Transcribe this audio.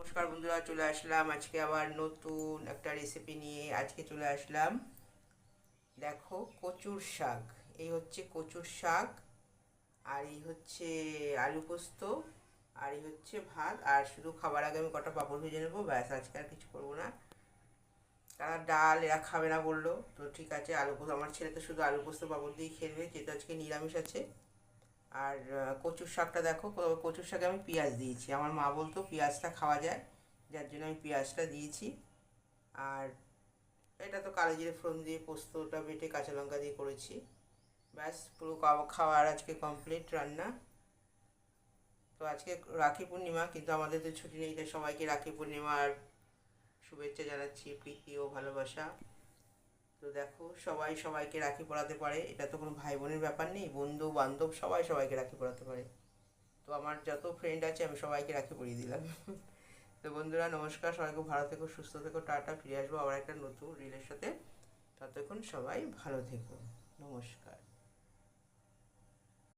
নমস্কার বন্ধুরা, চলে আসলাম আজকে আবার নতুন একটা রেসিপি নিয়ে। আজকে চলে আসলাম, দেখো, কচুর শাক। এই হচ্ছে কচুর শাক, আর এই হচ্ছে আলু পোস্ত, আর এই হচ্ছে ভাত। আর শুধু খাবার আগে আমি কটা পাঁপড় ভেজে নেবো, ব্যাস। আজকে আর কিছু করবো না। তারা ডাল এরা খাবে না বললো, তো ঠিক আছে। আলু পোস্ত, আমার ছেলে তো শুধু আলু পোস্ত পাঁপড় দিয়ে খেলবে, যেহেতু আজকে নিরামিষ আছে। আর কচুর শাকটা দেখো, কচুর শাকে আমি পেঁয়াজ দিয়েছি। আমার মা বলতো পেঁয়াজটা খাওয়া যায়, যার জন্য আমি পেঁয়াজটা দিয়েছি। আর এটা তো কালো জিরে ফোড়ন দিয়ে পোস্তটা বেটে কাঁচা লঙ্কা দিয়ে করেছি। ব্যাস, পুরো খাওয়ার আজকে কমপ্লিট রান্না। তো আজকে রাখি পূর্ণিমা, কিন্তু আমাদের তো ছুটি নেই, তাই সবাইকে রাখি পূর্ণিমার শুভেচ্ছা জানাচ্ছি, প্রীতি ও ভালোবাসা। তো দেখো, সবাই সবাইকে রাখি পরাতে পারে, এটা তো কোনো ভাই বোনের ব্যাপার নেই, বন্ধু বান্ধব সবাই সবাইকে রাখি পরাতে পারে। তো আমার যত ফ্রেন্ড আছে আমি সবাইকে রাখি পরিয়ে দিলাম। তো বন্ধুরা, নমস্কার, সবাই খুব ভালো থেকো, সুস্থ থেকো, টাটা। ফিরে আসবো আবার একটা নতুন রিলের সাথে। ততক্ষণ সবাই ভালো থেকো। নমস্কার।